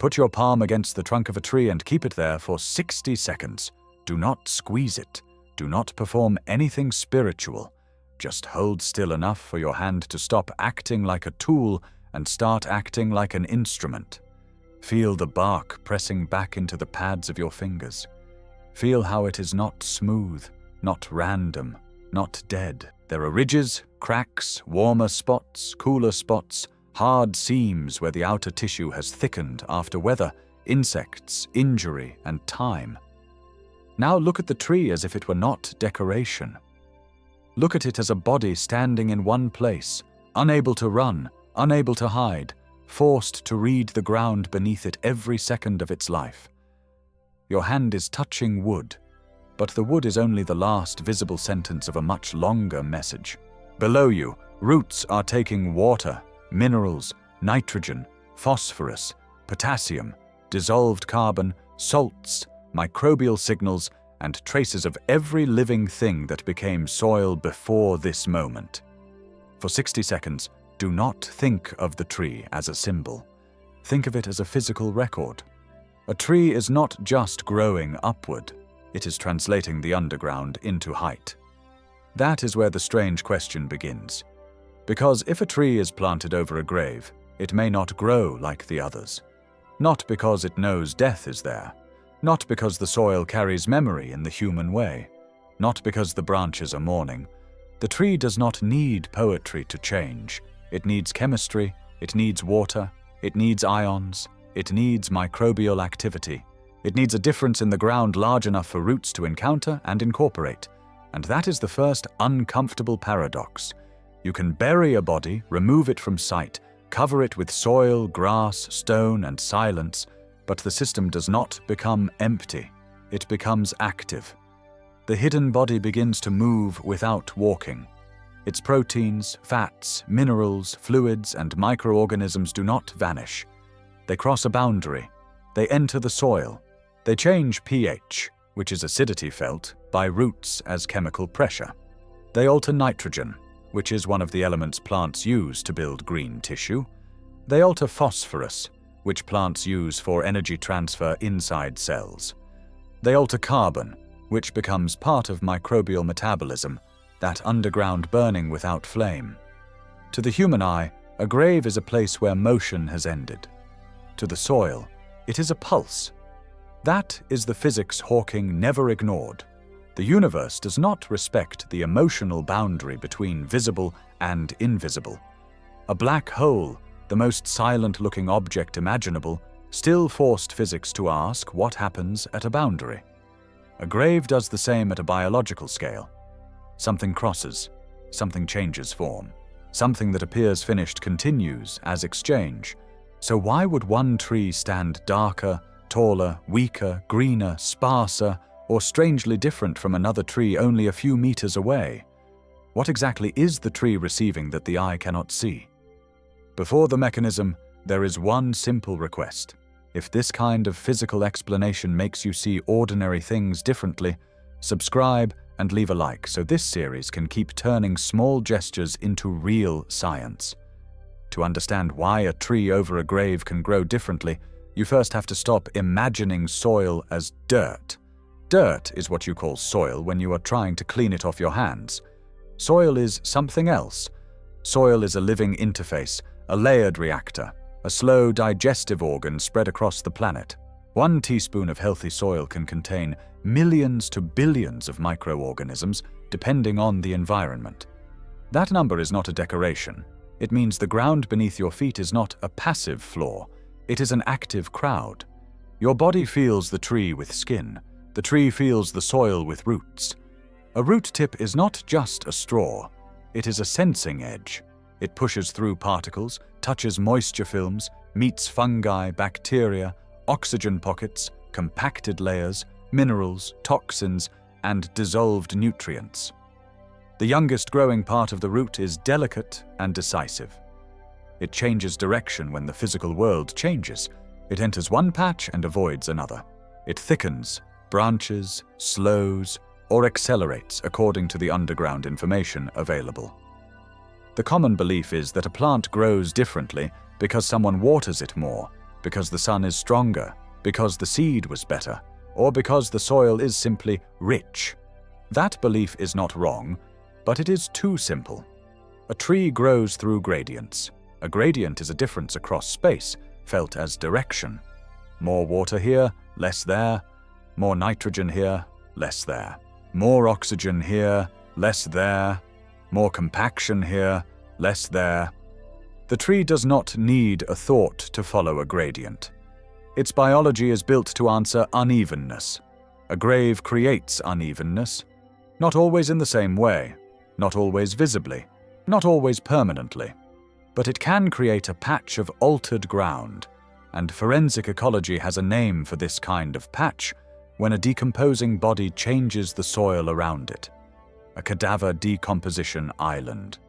Put your palm against the trunk of a tree and keep it there for 60 seconds. Do not squeeze it. Do not perform anything spiritual. Just hold still enough for your hand to stop acting like a tool and start acting like an instrument. Feel the bark pressing back into the pads of your fingers. Feel how it is not smooth, not random, not dead. There are ridges, cracks, warmer spots, cooler spots, hard seams where the outer tissue has thickened after weather, insects, injury, and time. Now look at the tree as if it were not decoration. Look at it as a body standing in one place, unable to run, unable to hide, forced to read the ground beneath it every second of its life. Your hand is touching wood, but the wood is only the last visible sentence of a much longer message. Below you, roots are taking water, minerals, nitrogen, phosphorus, potassium, dissolved carbon, salts, microbial signals, and traces of every living thing that became soil before this moment. For 60 seconds, do not think of the tree as a symbol. Think of it as a physical record. A tree is not just growing upward, it is translating the underground into height. That is where the strange question begins. Because if a tree is planted over a grave, it may not grow like the others. Not because it knows death is there. Not because the soil carries memory in the human way. Not because the branches are mourning. The tree does not need poetry to change. It needs chemistry, it needs water, it needs ions, it needs microbial activity. It needs a difference in the ground large enough for roots to encounter and incorporate. And that is the first uncomfortable paradox. You can bury a body, remove it from sight, cover it with soil, grass, stone, and silence, but the system does not become empty. It becomes active. The hidden body begins to move without walking. Its proteins, fats, minerals, fluids, and microorganisms do not vanish. They cross a boundary. They enter the soil. They change pH, which is acidity felt by roots as chemical pressure. They alter nitrogen, which is one of the elements plants use to build green tissue. They alter phosphorus, which plants use for energy transfer inside cells. They alter carbon, which becomes part of microbial metabolism, that underground burning without flame. To the human eye, a grave is a place where motion has ended. To the soil, it is a pulse. That is the physics Hawking never ignored. The universe does not respect the emotional boundary between visible and invisible. A black hole, the most silent-looking object imaginable, still forced physics to ask what happens at a boundary. A grave does the same at a biological scale. Something crosses, something changes form. Something that appears finished continues as exchange. So why would one tree stand darker, taller, weaker, greener, sparser, or strangely different from another tree only a few meters away? What exactly is the tree receiving that the eye cannot see? Before the mechanism, there is one simple request. If this kind of physical explanation makes you see ordinary things differently, subscribe and leave a like so this series can keep turning small gestures into real science. To understand why a tree over a grave can grow differently, you first have to stop imagining soil as dirt. Dirt is what you call soil when you are trying to clean it off your hands. Soil is something else. Soil is a living interface, a layered reactor, a slow digestive organ spread across the planet. 1 teaspoon of healthy soil can contain millions to billions of microorganisms, depending on the environment. That number is not a decoration. It means the ground beneath your feet is not a passive floor. It is an active crowd. Your body feels the tree with skin. The tree feels the soil with roots. A root tip is not just a straw. It is a sensing edge. It pushes through particles, touches moisture films, meets fungi, bacteria, oxygen pockets, compacted layers, minerals, toxins, and dissolved nutrients. The youngest growing part of the root is delicate and decisive. It changes direction when the physical world changes. It enters one patch and avoids another. It thickens, branches, slows, or accelerates according to the underground information available. The common belief is that a plant grows differently because someone waters it more, because the sun is stronger, because the seed was better, or because the soil is simply rich. That belief is not wrong, but it is too simple. A tree grows through gradients. A gradient is a difference across space, felt as direction. More water here, less there. More nitrogen here, less there. More oxygen here, less there. More compaction here, less there. The tree does not need a thought to follow a gradient. Its biology is built to answer unevenness. A grave creates unevenness, not always in the same way, not always visibly, not always permanently, but it can create a patch of altered ground, and forensic ecology has a name for this kind of patch when a decomposing body changes the soil around it. A cadaver decomposition island.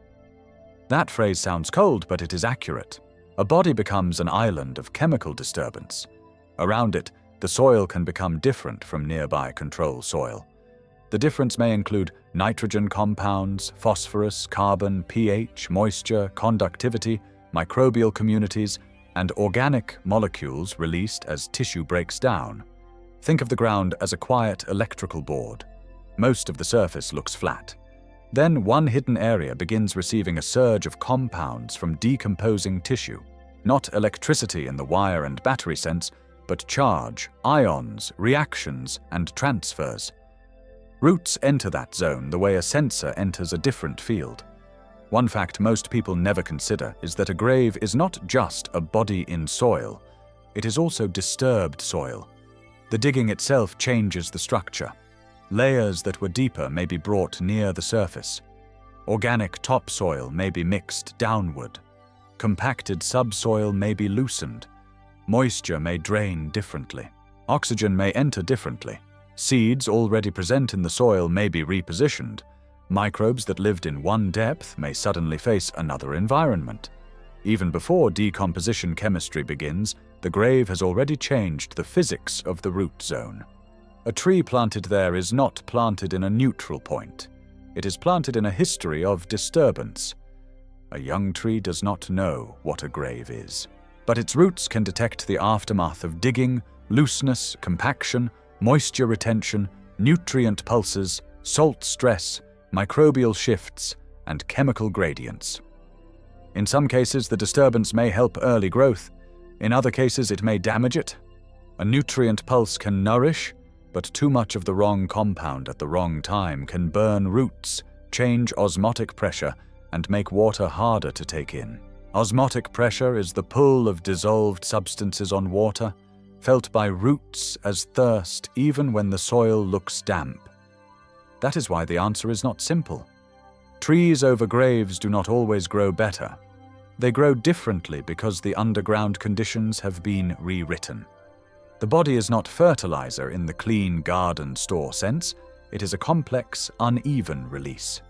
That phrase sounds cold, but it is accurate. A body becomes an island of chemical disturbance. Around it, the soil can become different from nearby control soil. The difference may include nitrogen compounds, phosphorus, carbon, pH, moisture, conductivity, microbial communities, and organic molecules released as tissue breaks down. Think of the ground as a quiet electrical board. Most of the surface looks flat. Then one hidden area begins receiving a surge of compounds from decomposing tissue. Not electricity in the wire and battery sense, but charge, ions, reactions, and transfers. Roots enter that zone the way a sensor enters a different field. One fact most people never consider is that a grave is not just a body in soil. It is also disturbed soil. The digging itself changes the structure. Layers that were deeper may be brought near the surface. Organic topsoil may be mixed downward. Compacted subsoil may be loosened. Moisture may drain differently. Oxygen may enter differently. Seeds already present in the soil may be repositioned. Microbes that lived in one depth may suddenly face another environment. Even before decomposition chemistry begins, the grave has already changed the physics of the root zone. A tree planted there is not planted in a neutral point. It is planted in a history of disturbance. A young tree does not know what a grave is, but its roots can detect the aftermath of digging, looseness, compaction, moisture retention, nutrient pulses, salt stress, microbial shifts, and chemical gradients. In some cases, the disturbance may help early growth. In other cases, it may damage it. A nutrient pulse can nourish, but too much of the wrong compound at the wrong time can burn roots, change osmotic pressure, and make water harder to take in. Osmotic pressure is the pull of dissolved substances on water, felt by roots as thirst even when the soil looks damp. That is why the answer is not simple. Trees over graves do not always grow better. They grow differently because the underground conditions have been rewritten. The body is not fertilizer in the clean garden store sense. It is a complex, uneven release.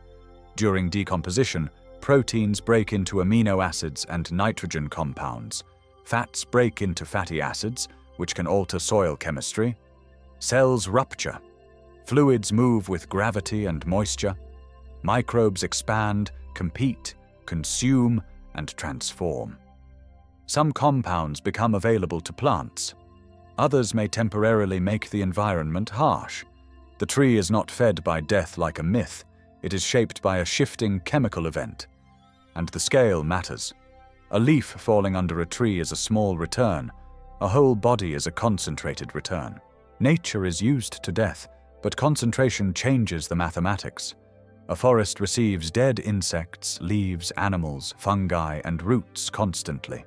During decomposition, proteins break into amino acids and nitrogen compounds. Fats break into fatty acids, which can alter soil chemistry. Cells rupture. Fluids move with gravity and moisture. Microbes expand, compete, consume, and transform. Some compounds become available to plants. Others may temporarily make the environment harsh. The tree is not fed by death like a myth. It is shaped by a shifting chemical event. And the scale matters. A leaf falling under a tree is a small return. A whole body is a concentrated return. Nature is used to death, but concentration changes the mathematics. A forest receives dead insects, leaves, animals, fungi, and roots constantly.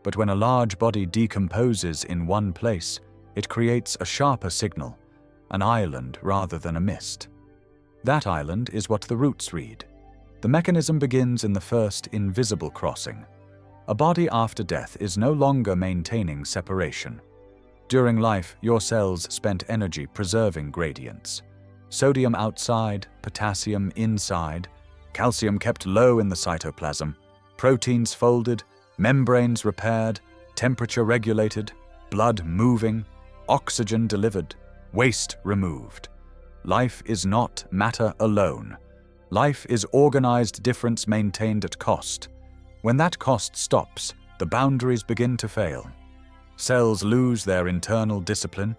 But when a large body decomposes in one place, it creates a sharper signal, an island rather than a mist. That island is what the roots read. The mechanism begins in the first invisible crossing. A body after death is no longer maintaining separation. During life, your cells spent energy preserving gradients. Sodium outside, potassium inside, calcium kept low in the cytoplasm, proteins folded, membranes repaired, temperature regulated, blood moving, oxygen delivered, waste removed. Life is not matter alone. Life is organized difference maintained at cost. When that cost stops, the boundaries begin to fail. Cells lose their internal discipline.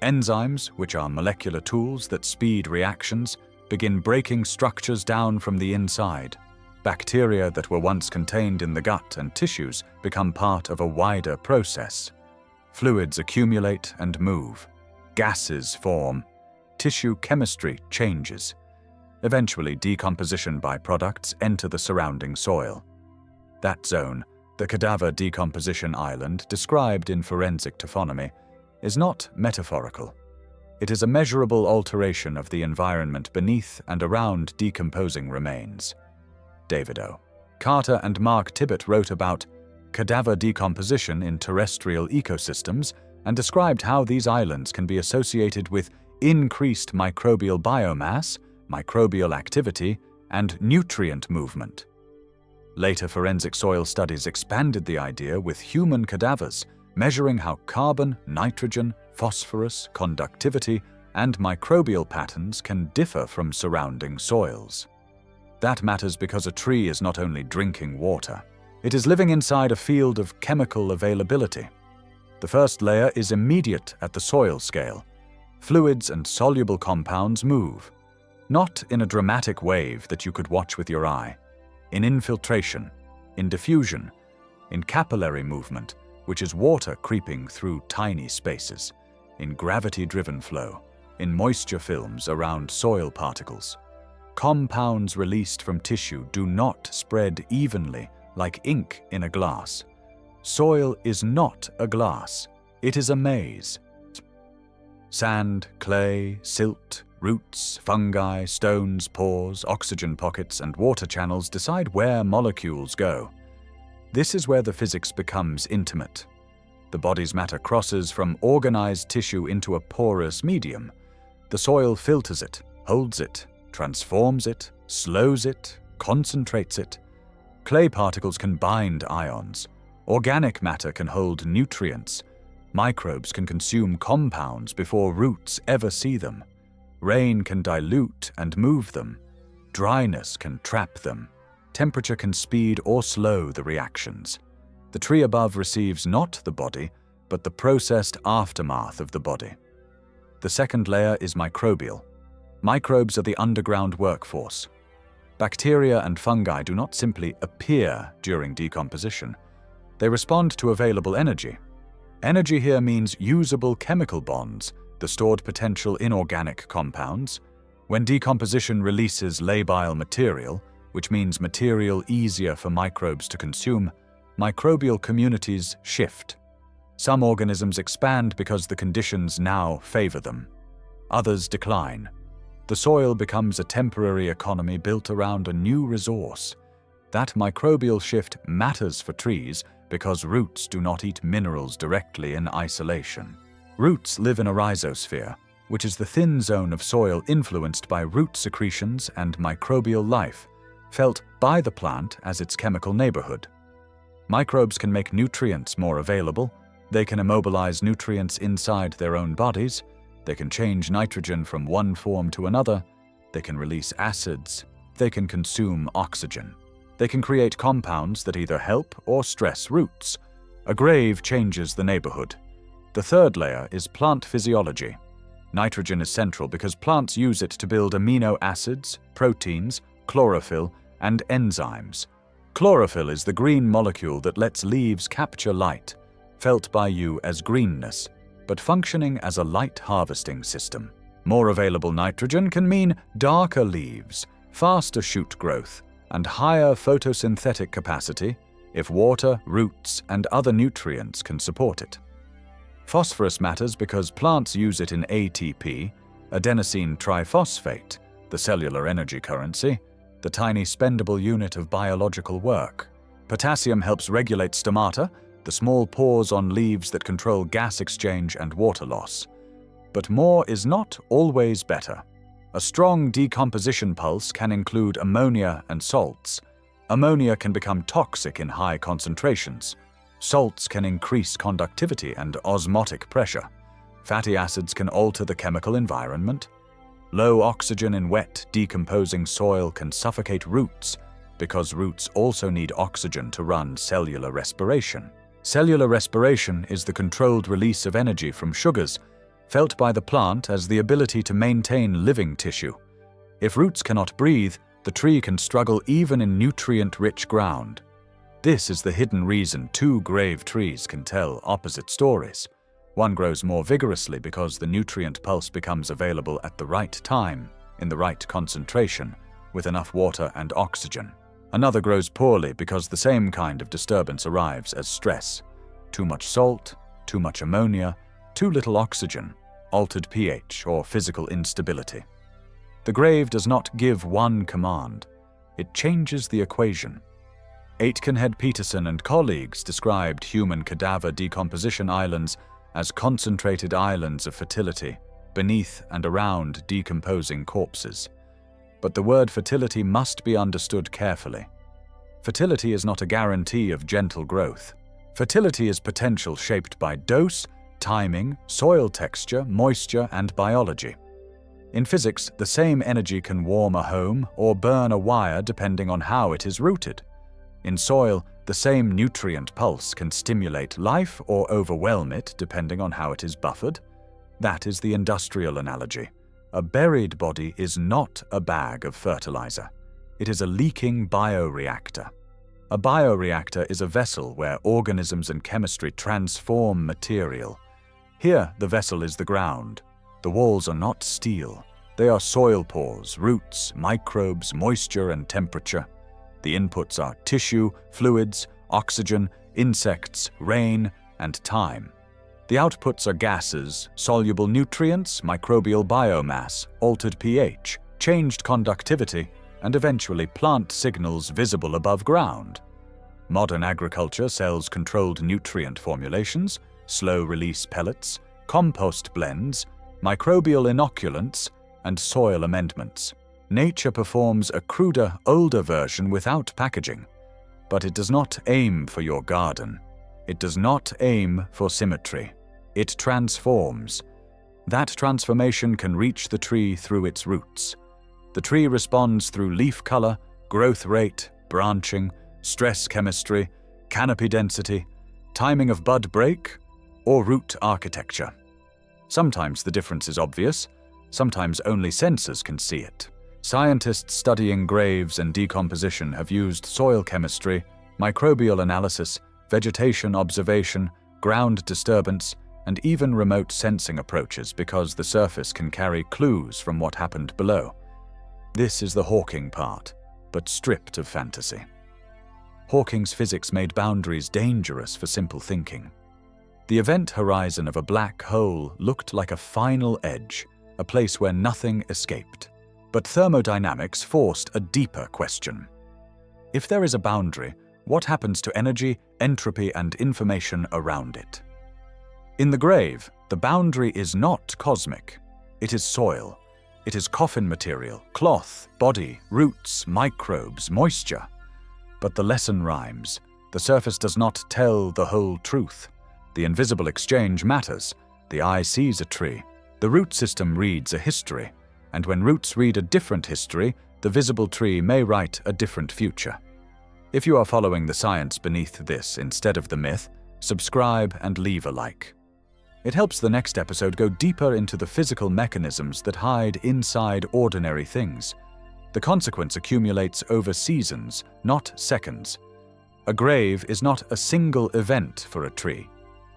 Enzymes, which are molecular tools that speed reactions, begin breaking structures down from the inside. Bacteria that were once contained in the gut and tissues become part of a wider process. Fluids accumulate and move. Gases form. Tissue chemistry changes. Eventually, decomposition byproducts enter the surrounding soil. That zone, the cadaver decomposition island described in forensic taphonomy, is not metaphorical. It is a measurable alteration of the environment beneath and around decomposing remains. David O. Carter and Mark Tibbett wrote about cadaver decomposition in terrestrial ecosystems and described how these islands can be associated with increased microbial biomass, microbial activity, and nutrient movement. Later forensic soil studies expanded the idea with human cadavers, measuring how carbon, nitrogen, phosphorus, conductivity, and microbial patterns can differ from surrounding soils. That matters because a tree is not only drinking water, it is living inside a field of chemical availability. The first layer is immediate at the soil scale. Fluids and soluble compounds move, not in a dramatic wave that you could watch with your eye, in infiltration, in diffusion, in capillary movement, which is water creeping through tiny spaces, in gravity-driven flow, in moisture films around soil particles. Compounds released from tissue do not spread evenly like ink in a glass. Soil is not a glass, it is a maze. Sand, clay, silt, roots, fungi, stones, pores, oxygen pockets, and water channels decide where molecules go. This is where the physics becomes intimate. The body's matter crosses from organized tissue into a porous medium. The soil filters it, holds it, transforms it, slows it, concentrates it. Clay particles can bind ions. Organic matter can hold nutrients. Microbes can consume compounds before roots ever see them. Rain can dilute and move them. Dryness can trap them. Temperature can speed or slow the reactions. The tree above receives not the body, but the processed aftermath of the body. The second layer is microbial. Microbes are the underground workforce. Bacteria and fungi do not simply appear during decomposition. They respond to available energy. Energy here means usable chemical bonds, the stored potential in organic compounds. When decomposition releases labile material, which means material easier for microbes to consume, microbial communities shift. Some organisms expand because the conditions now favor them. Others decline. The soil becomes a temporary economy built around a new resource. That microbial shift matters for trees because roots do not eat minerals directly in isolation. Roots live in a rhizosphere, which is the thin zone of soil influenced by root secretions and microbial life, felt by the plant as its chemical neighborhood. Microbes can make nutrients more available. They can immobilize nutrients inside their own bodies. They can change nitrogen from one form to another. They can release acids. They can consume oxygen. They can create compounds that either help or stress roots. A grave changes the neighborhood. The third layer is plant physiology. Nitrogen is central because plants use it to build amino acids, proteins, chlorophyll, and enzymes. Chlorophyll is the green molecule that lets leaves capture light, felt by you as greenness, but functioning as a light harvesting system. More available nitrogen can mean darker leaves, faster shoot growth, and higher photosynthetic capacity if water, roots, and other nutrients can support it. Phosphorus matters because plants use it in ATP, adenosine triphosphate, the cellular energy currency, the tiny spendable unit of biological work. Potassium helps regulate stomata, the small pores on leaves that control gas exchange and water loss. But more is not always better. A strong decomposition pulse can include ammonia and salts. Ammonia can become toxic in high concentrations. Salts can increase conductivity and osmotic pressure. Fatty acids can alter the chemical environment. Low oxygen in wet, decomposing soil can suffocate roots because roots also need oxygen to run cellular respiration. Cellular respiration is the controlled release of energy from sugars, felt by the plant as the ability to maintain living tissue. If roots cannot breathe, the tree can struggle even in nutrient-rich ground. This is the hidden reason two grave trees can tell opposite stories. One grows more vigorously because the nutrient pulse becomes available at the right time, in the right concentration, with enough water and oxygen. Another grows poorly because the same kind of disturbance arrives as stress. Too much salt, too much ammonia, too little oxygen, altered pH, or physical instability. The grave does not give one command. It changes the equation. Aitkenhead-Peterson and colleagues described human cadaver decomposition islands as concentrated islands of fertility, beneath and around decomposing corpses. But the word fertility must be understood carefully. Fertility is not a guarantee of gentle growth. Fertility is potential shaped by dose, timing, soil texture, moisture, and biology. In physics, the same energy can warm a home or burn a wire depending on how it is rooted. In soil, the same nutrient pulse can stimulate life or overwhelm it depending on how it is buffered. That is the industrial analogy. A buried body is not a bag of fertilizer. It is a leaking bioreactor. A bioreactor is a vessel where organisms and chemistry transform material. Here, the vessel is the ground. The walls are not steel. They are soil pores, roots, microbes, moisture, and temperature. The inputs are tissue, fluids, oxygen, insects, rain, and time. The outputs are gases, soluble nutrients, microbial biomass, altered pH, changed conductivity, and eventually plant signals visible above ground. Modern agriculture sells controlled nutrient formulations, slow-release pellets, compost blends, microbial inoculants, and soil amendments. Nature performs a cruder, older version without packaging. But it does not aim for your garden. It does not aim for symmetry. It transforms. That transformation can reach the tree through its roots. The tree responds through leaf color, growth rate, branching, stress chemistry, canopy density, timing of bud break, or root architecture. Sometimes the difference is obvious, sometimes only sensors can see it. Scientists studying graves and decomposition have used soil chemistry, microbial analysis, vegetation observation, ground disturbance, and even remote sensing approaches because the surface can carry clues from what happened below. This is the Hawking part, but stripped of fantasy. Hawking's physics made boundaries dangerous for simple thinking. The event horizon of a black hole looked like a final edge, a place where nothing escaped. But thermodynamics forced a deeper question. If there is a boundary, what happens to energy, entropy, and information around it? In the grave, the boundary is not cosmic. It is soil. It is coffin material, cloth, body, roots, microbes, moisture. But the lesson rhymes. The surface does not tell the whole truth. The invisible exchange matters. The eye sees a tree. The root system reads a history. And when roots read a different history, the visible tree may write a different future. If you are following the science beneath this instead of the myth, subscribe and leave a like. It helps the next episode go deeper into the physical mechanisms that hide inside ordinary things. The consequence accumulates over seasons, not seconds. A grave is not a single event for a tree.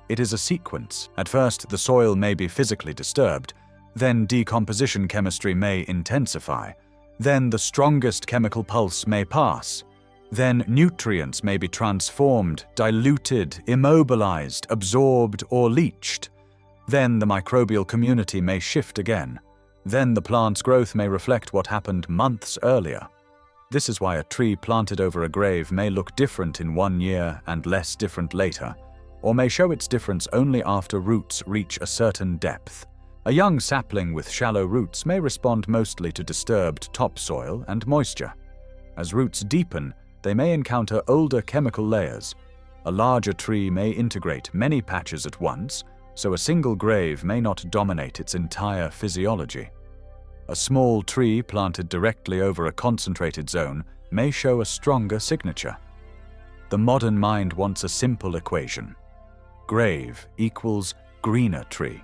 It is a sequence. At first, the soil may be physically disturbed. Then decomposition chemistry may intensify. Then the strongest chemical pulse may pass. Then nutrients may be transformed, diluted, immobilized, absorbed, or leached. Then the microbial community may shift again. Then the plant's growth may reflect what happened months earlier. This is why a tree planted over a grave may look different in 1 year and less different later, or may show its difference only after roots reach a certain depth. A young sapling with shallow roots may respond mostly to disturbed topsoil and moisture. As roots deepen, they may encounter older chemical layers. A larger tree may integrate many patches at once, so a single grave may not dominate its entire physiology. A small tree planted directly over a concentrated zone may show a stronger signature. The modern mind wants a simple equation. Grave equals greener tree.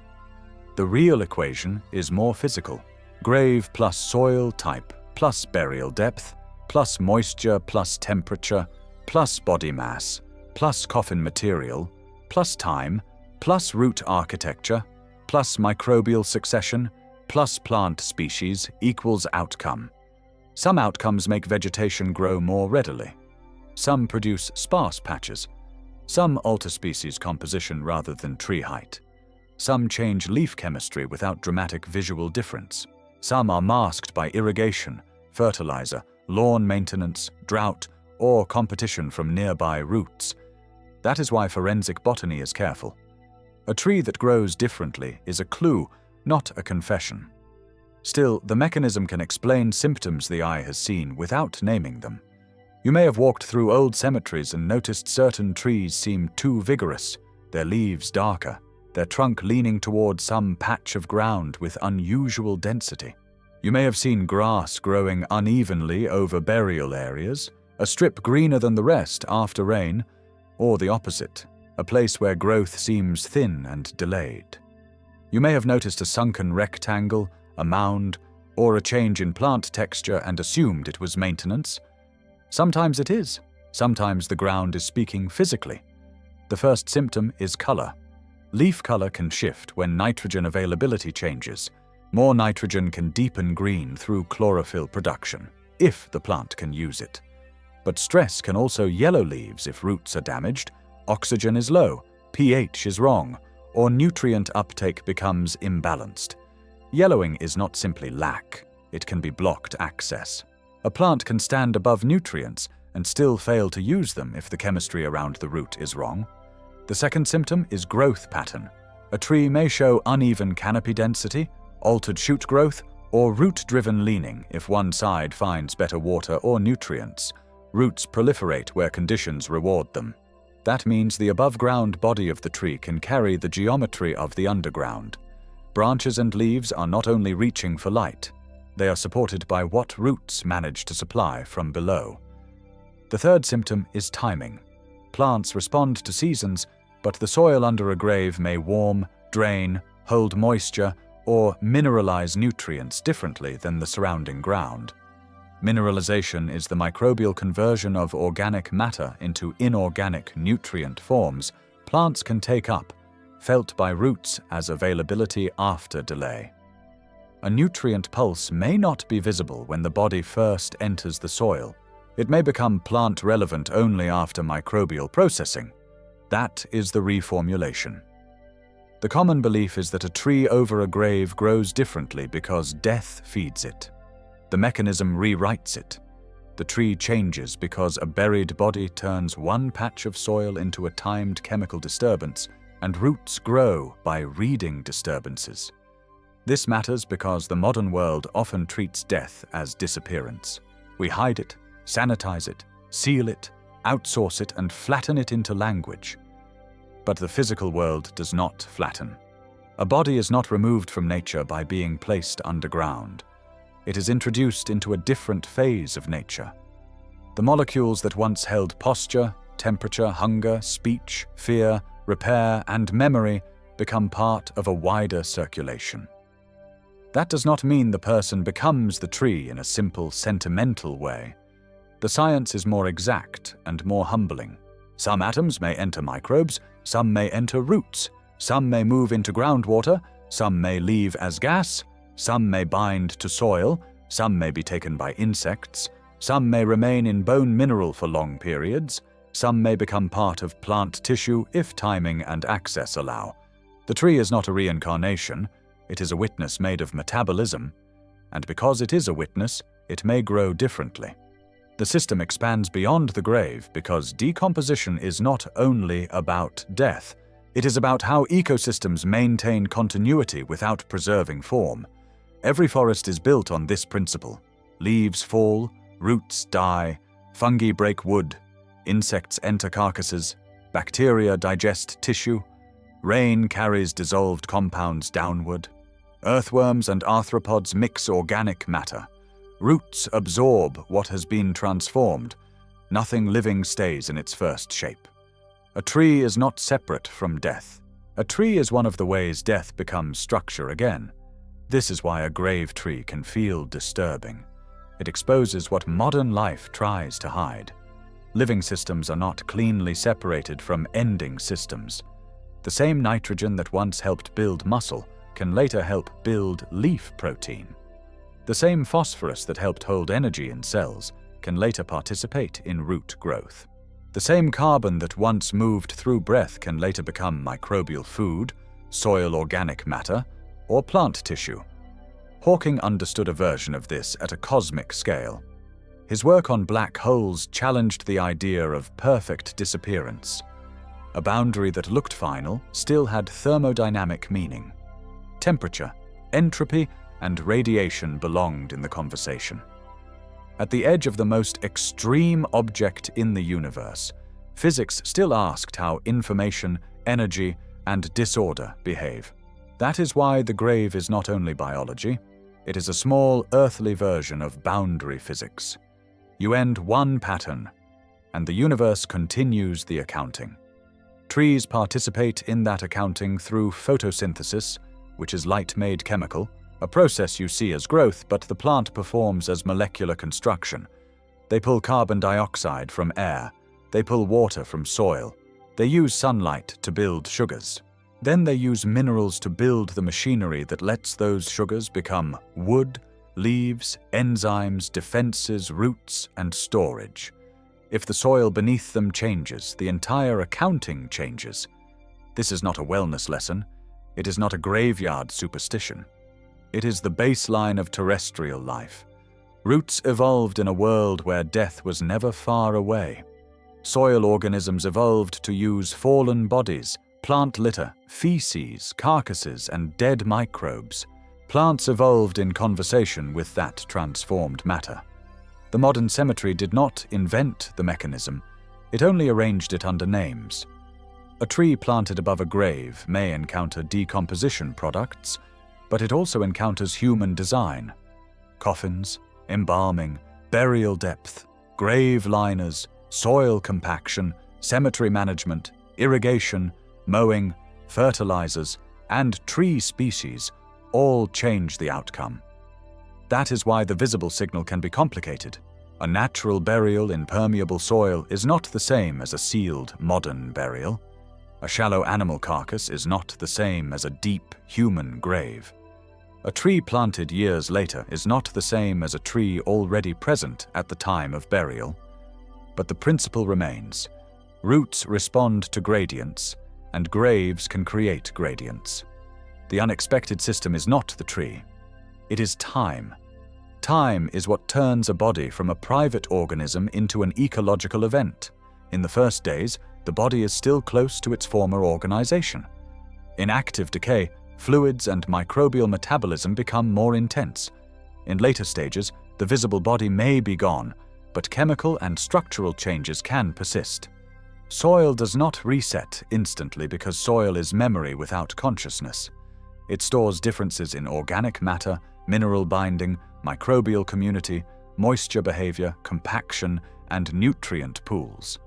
The real equation is more physical. Grave plus soil type plus burial depth plus moisture plus temperature plus body mass plus coffin material plus time plus root architecture plus microbial succession plus plant species equals outcome. Some outcomes make vegetation grow more readily. Some produce sparse patches. Some alter species composition rather than tree height. Some change leaf chemistry without dramatic visual difference. Some are masked by irrigation, fertilizer, lawn maintenance, drought, or competition from nearby roots. That is why forensic botany is careful. A tree that grows differently is a clue, not a confession. Still, the mechanism can explain symptoms the eye has seen without naming them. You may have walked through old cemeteries and noticed certain trees seem too vigorous, their leaves darker, their trunk leaning toward some patch of ground with unusual density. You may have seen grass growing unevenly over burial areas, a strip greener than the rest after rain, or the opposite, a place where growth seems thin and delayed. You may have noticed a sunken rectangle, a mound, or a change in plant texture and assumed it was maintenance. Sometimes it is. Sometimes the ground is speaking physically. The first symptom is color. Leaf color can shift when nitrogen availability changes. More nitrogen can deepen green through chlorophyll production, if the plant can use it. But stress can also yellow leaves if roots are damaged, oxygen is low, pH is wrong, or nutrient uptake becomes imbalanced. Yellowing is not simply lack, it can be blocked access. A plant can stand above nutrients and still fail to use them if the chemistry around the root is wrong. The second symptom is growth pattern. A tree may show uneven canopy density, altered shoot growth, or root-driven leaning if one side finds better water or nutrients. Roots proliferate where conditions reward them. That means the above-ground body of the tree can carry the geometry of the underground. Branches and leaves are not only reaching for light, they are supported by what roots manage to supply from below. The third symptom is timing. Plants respond to seasons, but the soil under a grave may warm, drain, hold moisture, or mineralize nutrients differently than the surrounding ground. Mineralization is the microbial conversion of organic matter into inorganic nutrient forms plants can take up, felt by roots as availability after delay. A nutrient pulse may not be visible when the body first enters the soil. It may become plant-relevant only after microbial processing. That is the reformulation. The common belief is that a tree over a grave grows differently because death feeds it. The mechanism rewrites it. The tree changes because a buried body turns one patch of soil into a timed chemical disturbance, and roots grow by reading disturbances. This matters because the modern world often treats death as disappearance. We hide it, sanitize it, seal it, outsource it, and flatten it into language. But the physical world does not flatten. A body is not removed from nature by being placed underground. It is introduced into a different phase of nature. The molecules that once held posture, temperature, hunger, speech, fear, repair, and memory become part of a wider circulation. That does not mean the person becomes the tree in a simple, sentimental way. The science is more exact and more humbling. Some atoms may enter microbes, some may enter roots, some may move into groundwater, some may leave as gas, some may bind to soil, some may be taken by insects, some may remain in bone mineral for long periods, some may become part of plant tissue if timing and access allow. The tree is not a reincarnation, it is a witness made of metabolism, and because it is a witness, it may grow differently. The system expands beyond the grave because decomposition is not only about death, it is about how ecosystems maintain continuity without preserving form. Every forest is built on this principle. Leaves fall, roots die, fungi break wood, insects enter carcasses, bacteria digest tissue, rain carries dissolved compounds downward, earthworms and arthropods mix organic matter, roots absorb what has been transformed, Nothing living stays in its first shape. A tree is not separate from death. A tree is one of the ways death becomes structure again. This is why a grave tree can feel disturbing. It exposes what modern life tries to hide. Living systems are not cleanly separated from ending systems. The same nitrogen that once helped build muscle can later help build leaf protein. The same phosphorus that helped hold energy in cells can later participate in root growth. The same carbon that once moved through breath can later become microbial food, soil organic matter, or plant tissue. Hawking understood a version of this at a cosmic scale. His work on black holes challenged the idea of perfect disappearance. A boundary that looked final still had thermodynamic meaning. Temperature, entropy, and radiation belonged in the conversation. At the edge of the most extreme object in the universe, physics still asked how information, energy, and disorder behave. That is why the grave is not only biology, it is a small earthly version of boundary physics. You end one pattern, and the universe continues the accounting. Trees participate in that accounting through photosynthesis, which is light-made chemical, a process you see as growth, but the plant performs as molecular construction. They pull carbon dioxide from air. They pull water from soil. They use sunlight to build sugars. Then they use minerals to build the machinery that lets those sugars become wood, leaves, enzymes, defenses, roots, and storage. If the soil beneath them changes, the entire accounting changes. This is not a wellness lesson. It is not a graveyard superstition. It is the baseline of terrestrial life. Roots evolved in a world where death was never far away. Soil organisms evolved to use fallen bodies, plant litter, feces, carcasses, and dead microbes. Plants evolved in conversation with that transformed matter. The modern cemetery did not invent the mechanism, it only arranged it under names. A tree planted above a grave may encounter decomposition products, but it also encounters human design. Coffins, embalming, burial depth, grave liners, soil compaction, cemetery management, irrigation, mowing, fertilizers, and tree species all change the outcome. That is why the visible signal can be complicated. A natural burial in permeable soil is not the same as a sealed, modern burial. A shallow animal carcass is not the same as a deep, human grave. A tree planted years later is not the same as a tree already present at the time of burial. But the principle remains. Roots respond to gradients, and graves can create gradients. The unexpected system is not the tree. It is time. Time is what turns a body from a private organism into an ecological event. In the first days, the body is still close to its former organization. In active decay, fluids and microbial metabolism become more intense. In later stages, the visible body may be gone, but chemical and structural changes can persist. Soil does not reset instantly because soil is memory without consciousness. It stores differences in organic matter, mineral binding, microbial community, moisture behavior, compaction, and nutrient pools.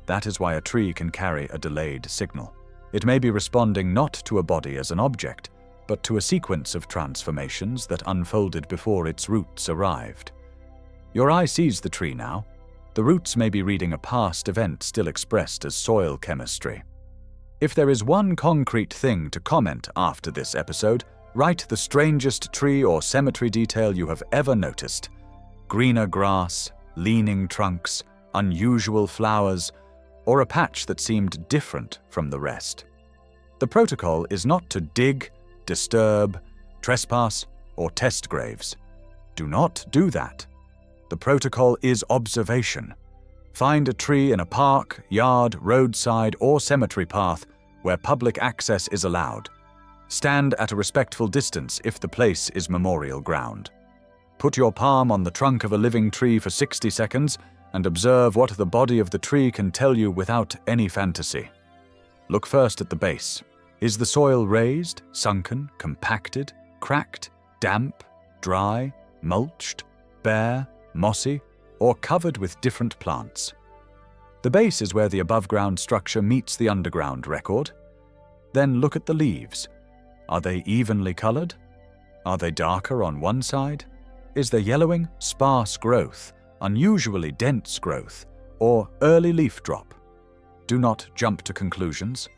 That is why a tree can carry a delayed signal. It may be responding not to a body as an object, but to a sequence of transformations that unfolded before its roots arrived. Your eye sees the tree now. The roots may be reading a past event still expressed as soil chemistry. If there is one concrete thing to comment after this episode, write the strangest tree or cemetery detail you have ever noticed. Greener grass, leaning trunks, unusual flowers, or a patch that seemed different from the rest. The protocol is not to dig, disturb, trespass, or test graves. Do not do that. The protocol is observation. Find a tree in a park, yard, roadside, or cemetery path where public access is allowed. Stand at a respectful distance if the place is memorial ground. Put your palm on the trunk of a living tree for 60 seconds and observe what the body of the tree can tell you without any fantasy. Look first at the base. Is the soil raised, sunken, compacted, cracked, damp, dry, mulched, bare, mossy, or covered with different plants. The base is where the above-ground structure meets the underground record. Then look at the leaves. Are they evenly colored? Are they darker on one side? Is there yellowing, sparse growth, unusually dense growth, or early leaf drop? Do not jump to conclusions.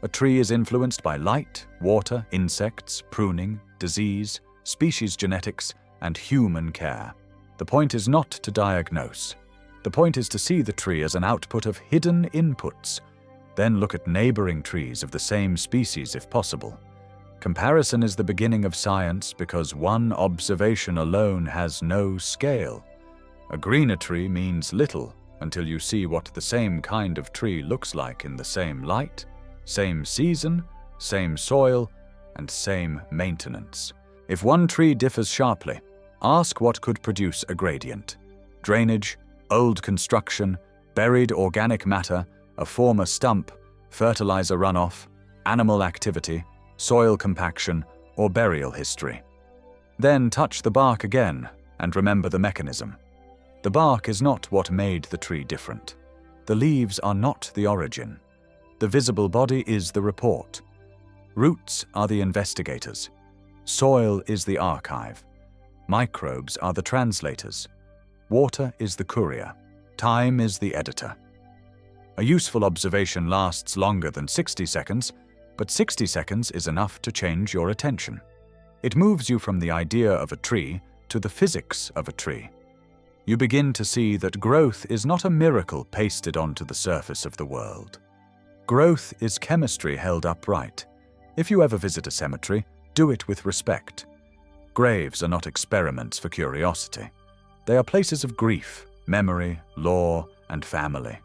A tree is influenced by light, water, insects, pruning, disease, species genetics, and human care. The point is not to diagnose. The point is to see the tree as an output of hidden inputs. Then look at neighboring trees of the same species if possible. Comparison is the beginning of science because one observation alone has no scale. A greener tree means little until you see what the same kind of tree looks like in the same light, same season, same soil, and same maintenance. If one tree differs sharply, ask what could produce a gradient. Drainage, old construction, buried organic matter, a former stump, fertilizer runoff, animal activity, soil compaction, or burial history. Then touch the bark again and remember the mechanism. The bark is not what made the tree different. The leaves are not the origin. The visible body is the report. Roots are the investigators. Soil is the archive. Microbes are the translators. Water is the courier. Time is the editor. A useful observation lasts longer than 60 seconds, but 60 seconds is enough to change your attention. It moves you from the idea of a tree to the physics of a tree. You begin to see that growth is not a miracle pasted onto the surface of the world. Growth is chemistry held upright. If you ever visit a cemetery, do it with respect. Graves are not experiments for curiosity. They are places of grief, memory, law, and family.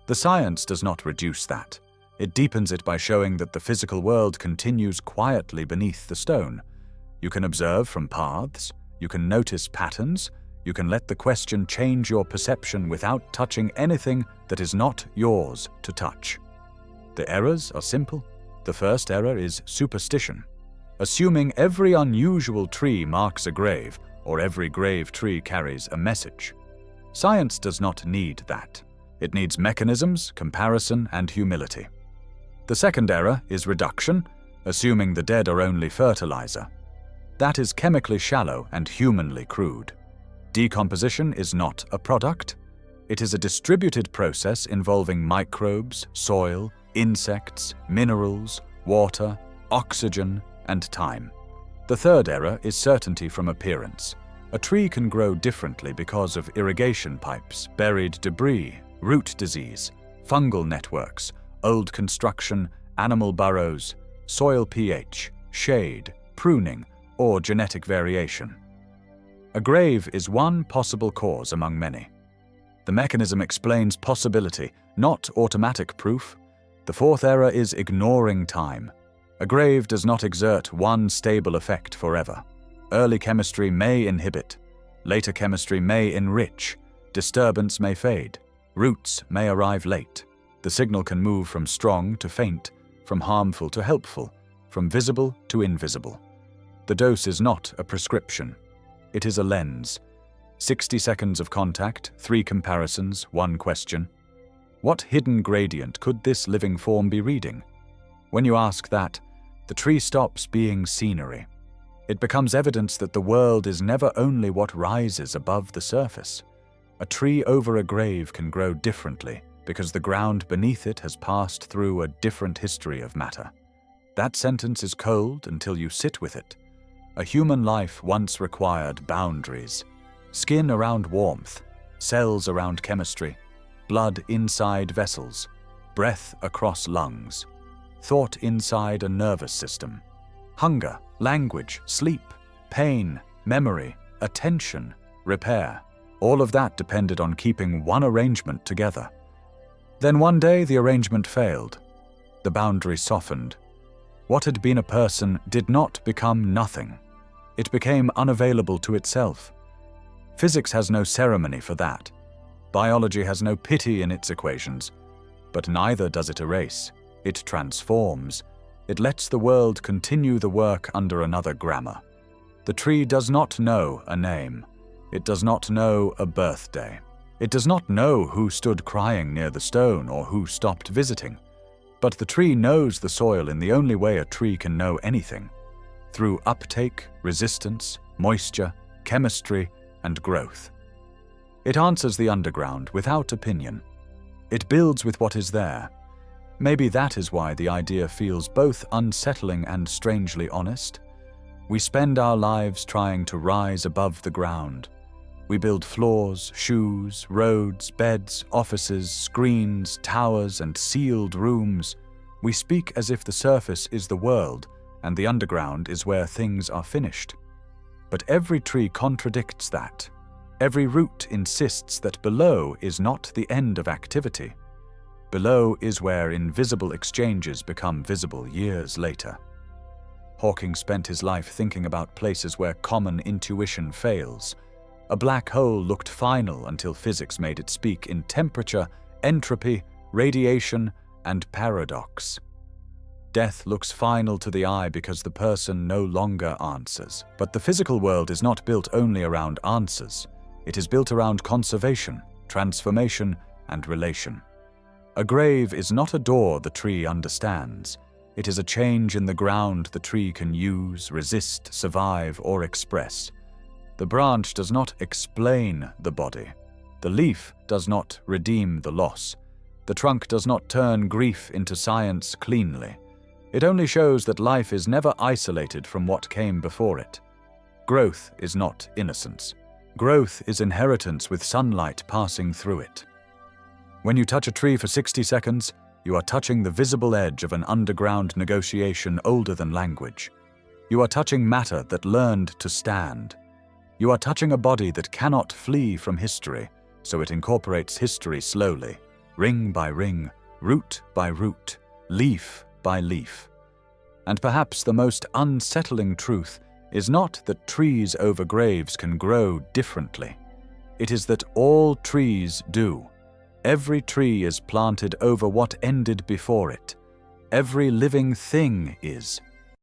The science does not reduce that. It deepens it by showing that the physical world continues quietly beneath the stone. You can observe from paths, you can notice patterns, you can let the question change your perception without touching anything that is not yours to touch. The errors are simple. The first error is superstition. Assuming every unusual tree marks a grave, or every grave tree carries a message. Science does not need that. It needs mechanisms, comparison, and humility. The second error is reduction, assuming the dead are only fertilizer. That is chemically shallow and humanly crude. Decomposition is not a product. It is a distributed process involving microbes, soil, insects, minerals, water, oxygen, and time. The third error is certainty from appearance. A tree can grow differently because of irrigation pipes, buried debris, root disease, fungal networks, old construction, animal burrows, soil pH, shade, pruning, or genetic variation. A grave is one possible cause among many. The mechanism explains possibility, not automatic proof. The fourth error is ignoring time. A grave does not exert one stable effect forever. Early chemistry may inhibit. Later chemistry may enrich. Disturbance may fade. Roots may arrive late. The signal can move from strong to faint, from harmful to helpful, from visible to invisible. The dose is not a prescription. It is a lens. 60 seconds of contact, 3 comparisons, 1 question. What hidden gradient could this living form be reading? When you ask that, the tree stops being scenery. It becomes evidence that the world is never only what rises above the surface. A tree over a grave can grow differently because the ground beneath it has passed through a different history of matter. That sentence is cold until you sit with it. A human life once required boundaries. Skin around warmth, cells around chemistry, blood inside vessels, breath across lungs, thought inside a nervous system, hunger, language, sleep, pain, memory, attention, repair. All of that depended on keeping one arrangement together. Then one day the arrangement failed. The boundary softened. What had been a person did not become nothing. It became unavailable to itself. Physics has no ceremony for that. Biology has no pity in its equations. But neither does it erase. It transforms. It lets the world continue the work under another grammar. The tree does not know a name. It does not know a birthday. It does not know who stood crying near the stone or who stopped visiting. But the tree knows the soil in the only way a tree can know anything: through uptake, resistance, moisture, chemistry, and growth. It answers the underground without opinion. It builds with what is there. Maybe that is why the idea feels both unsettling and strangely honest. We spend our lives trying to rise above the ground. We build floors, shoes, roads, beds, offices, screens, towers, and sealed rooms. We speak as if the surface is the world and the underground is where things are finished. But every tree contradicts that. Every root insists that below is not the end of activity. Below is where invisible exchanges become visible years later. Hawking spent his life thinking about places where common intuition fails. A black hole looked final until physics made it speak in temperature, entropy, radiation, and paradox. Death looks final to the eye because the person no longer answers. But the physical world is not built only around answers. It is built around conservation, transformation, and relation. A grave is not a door the tree understands. It is a change in the ground the tree can use, resist, survive, or express. The branch does not explain the body. The leaf does not redeem the loss. The trunk does not turn grief into science cleanly. It only shows that life is never isolated from what came before it. Growth is not innocence. Growth is inheritance with sunlight passing through it. When you touch a tree for 60 seconds, you are touching the visible edge of an underground negotiation older than language. You are touching matter that learned to stand. You are touching a body that cannot flee from history, so it incorporates history slowly, ring by ring, root by root, leaf by leaf. And perhaps the most unsettling truth is not that trees over graves can grow differently. It is that all trees do. Every tree is planted over what ended before it. Every living thing is.